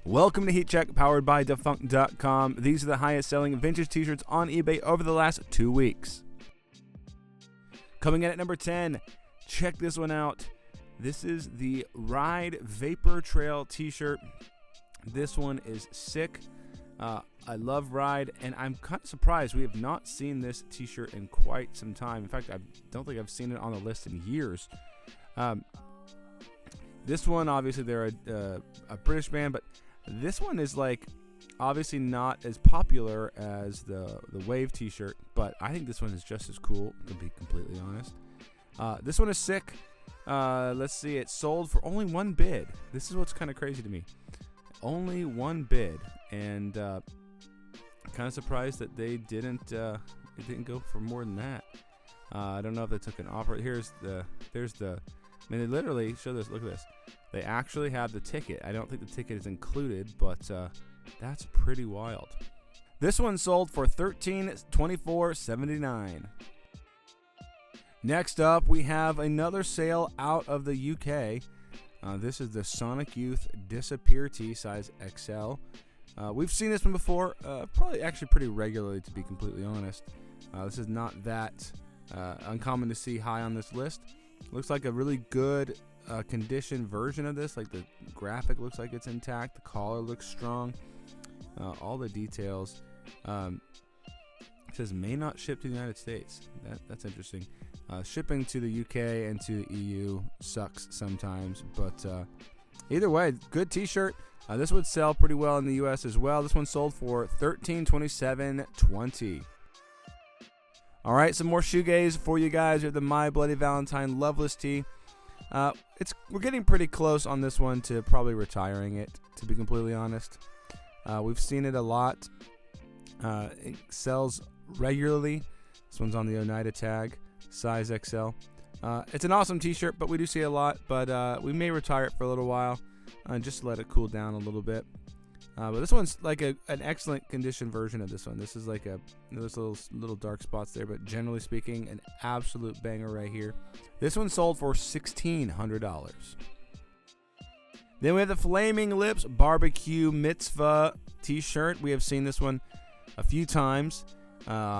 Welcome to Heat Check, powered by Defunct.com. These are the highest selling vintage t-shirts on eBay over the last 2 weeks. Coming in at number 10, check this one out. This is the Ride Vapor Trail t-shirt. This one is sick. I love Ride, and I'm kind of surprised we have not seen this t-shirt in quite some time. In fact, I don't think I've seen it on the list in years. This one, obviously, they're a British band, but this one is like obviously not as popular as the Wave t-shirt, but I think this one is just as cool, to be completely honest. This one is sick. Let's see, it sold for only one bid. This is what's kind of crazy to me. Only one bid, and kind of surprised that they didn't go for more than that. I don't know if they took an offer. There's the. I mean, they literally show this. Look at this. They actually have the ticket. I don't think the ticket is included, but that's pretty wild. This one sold for $13.24.79. Next up, we have another sale out of the UK. This is the Sonic Youth Disappear Tee, size XL. We've seen this one before, probably actually pretty regularly, to be completely honest. This is not that uncommon to see high on this list. Looks like a really good condition version of this. Like the graphic looks like it's intact. The collar looks strong. All the details. It says may not ship to the United States. That's interesting. Shipping to the UK and to the EU sucks sometimes, but either way, good t-shirt. This would sell pretty well in the US as well. This one sold for $13.27.20. All right, some more shoegaze for you guys. We have the My Bloody Valentine Loveless tee. We're getting pretty close on this one to probably retiring it, to be completely honest. We've seen it a lot. It sells regularly. This one's on the Oneida tag, size XL. It's an awesome t-shirt, but we do see it a lot. But we may retire it for a little while and just let it cool down a little bit. But this one's like an excellent condition version of this one. This is like there's little dark spots there, but generally speaking, an absolute banger right here. This one sold for $1,600. Then we have the Flaming Lips Barbecue Mitzvah t-shirt. We have seen this one a few times.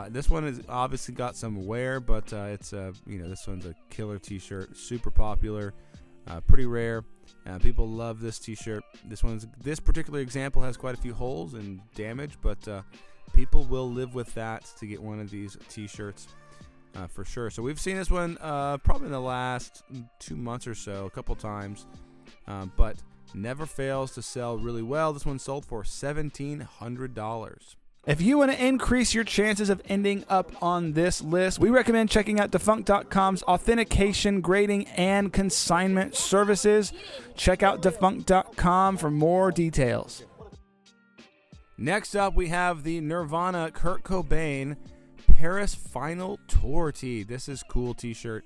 This one has obviously got some wear, but this one's a killer t-shirt, super popular, pretty rare. People love this t-shirt. This particular example has quite a few holes and damage, but people will live with that to get one of these t-shirts for sure. So we've seen this one probably in the last 2 months or so, a couple times, but never fails to sell really well. This one sold for $1,700. If you want to increase your chances of ending up on this list, we recommend checking out Defunct.com's authentication, grading, and consignment services. Check out Defunct.com for more details. Next up, we have the Nirvana Kurt Cobain Paris Final Tour tee. This is cool t-shirt.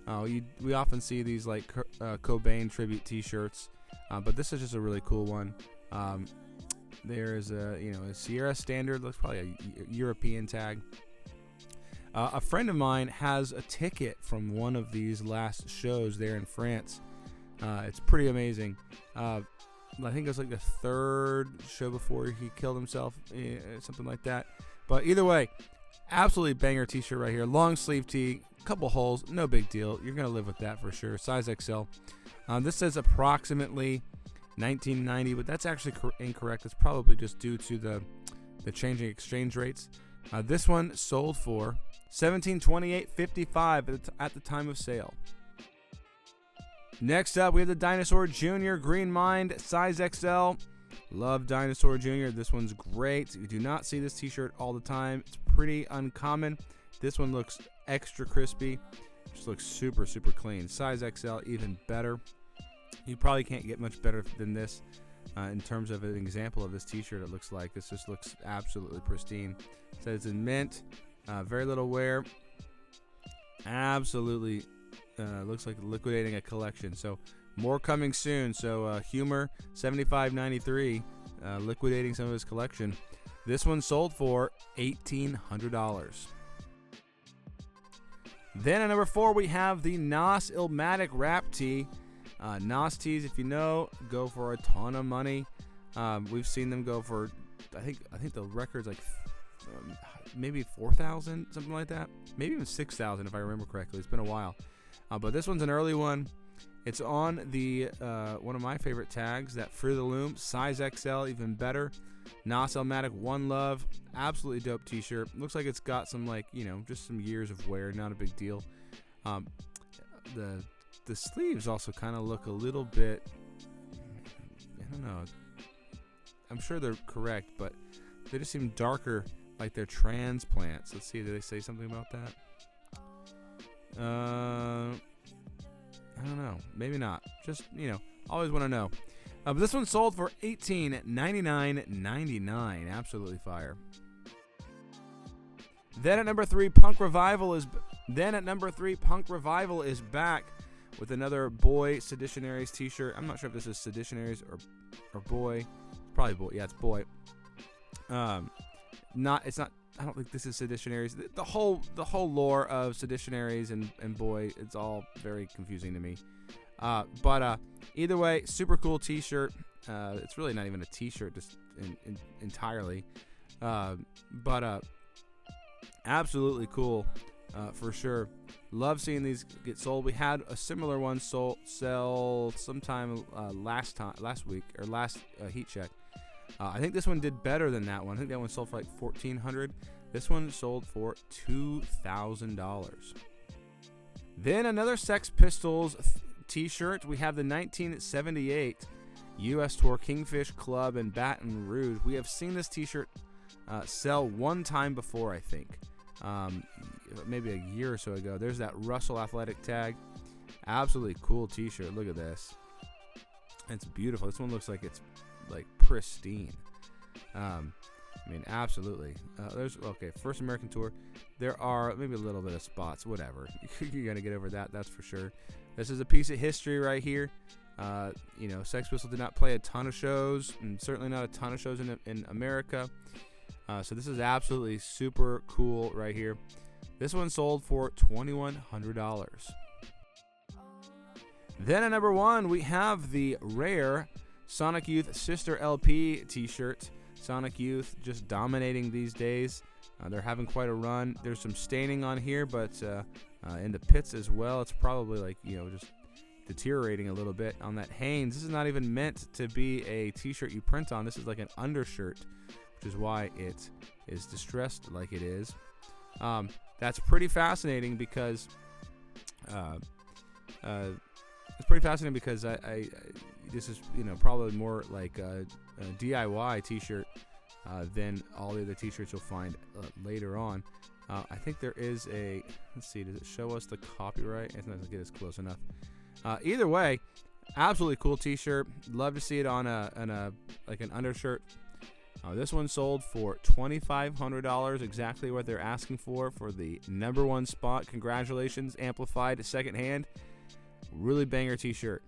We often see these like Cobain tribute t-shirts, but this is just a really cool one. There's a Sierra Standard, looks probably a European tag. A friend of mine has a ticket from one of these last shows there in France. It's pretty amazing. I think it was like the third show before he killed himself, something like that. But either way, absolutely banger t-shirt right here. Long sleeve tee, couple holes, no big deal. You're gonna live with that for sure. Size XL. This says approximately 1990, but that's actually incorrect. It's probably just due to the changing exchange rates. This one sold for $1728.55 at the time of sale. Next up, we have the Dinosaur Jr. Green Mind, size XL. Love Dinosaur Jr. This one's great. You do not see this t-shirt all the time. It's pretty uncommon. This one looks extra crispy. Just looks super, super clean. Size XL, even better. You probably can't get much better than this in terms of an example of this t-shirt. It looks like this just looks absolutely pristine. It says it's in mint, very little wear. Absolutely looks like liquidating a collection. So more coming soon. So Humor 7593 liquidating some of his collection. This one sold for $1,800. Then at number 4 we have the Nas Illmatic Wrap Tee. Nas tees, if you know, go for a ton of money. We've seen them go for, I think the record's like maybe 4,000, something like that. Maybe even 6,000 if I remember correctly. It's been a while. But this one's an early one. It's on the one of my favorite tags, that Free the Loom, size XL, even better. Nas Elmatic, One Love, absolutely dope t-shirt. Looks like it's got some, like, just some years of wear, not a big deal. The sleeves also kind of look a little bit, I don't know, I'm sure they're correct, but they just seem darker, like they're transplants. Let's see, did they say something about that? I don't know, maybe not. Just, always want to know. But this one sold for $18.99.99. Absolutely fire. Then at number 3, Punk Revival is back with another Boy Seditionaries t-shirt. I'm not sure if this is Seditionaries or Boy. Probably Boy. Yeah, it's Boy. It's not. I don't think this is Seditionaries. The whole lore of Seditionaries and Boy, it's all very confusing to me. But either way, super cool t-shirt. It's really not even a t-shirt, just entirely. But absolutely cool, for sure. Love seeing these get sold. We had a similar one sell sometime last week or last heat check. I think this one did better than that one. I think that one sold for like $1,400. This one sold for $2,000. Then another Sex Pistols t-shirt. We have the 1978 U.S. Tour Kingfish Club in Baton Rouge. We have seen this t-shirt sell one time before, I think. Maybe a year or so ago. There's that Russell Athletic tag. Absolutely cool t-shirt. Look at this. It's beautiful. This one looks like it's like pristine. Absolutely. First American Tour. There are maybe a little bit of spots, whatever. You're gonna get over that, that's for sure. This is a piece of history right here. Sex Pistols did not play a ton of shows, and certainly not a ton of shows in America. So this is absolutely super cool right here. This one sold for $2,100. Then at number 1, we have the rare Sonic Youth Sister LP t-shirt. Sonic Youth just dominating these days. They're having quite a run. There's some staining on here, but in the pits as well. It's probably just deteriorating a little bit on that Hanes. This is not even meant to be a t-shirt you print on. This is like an undershirt, which is why it is distressed like it is. That's pretty fascinating because this is probably more like a DIY t-shirt than all the other t-shirts you'll find later on. I think there is a, let's see, does it show us the copyright? It's not going to get us close enough. Either way, absolutely cool t-shirt. Love to see it on an undershirt. This one sold for $2,500, exactly what they're asking for the number 1 spot. Congratulations, Amplified secondhand. Really banger t-shirt.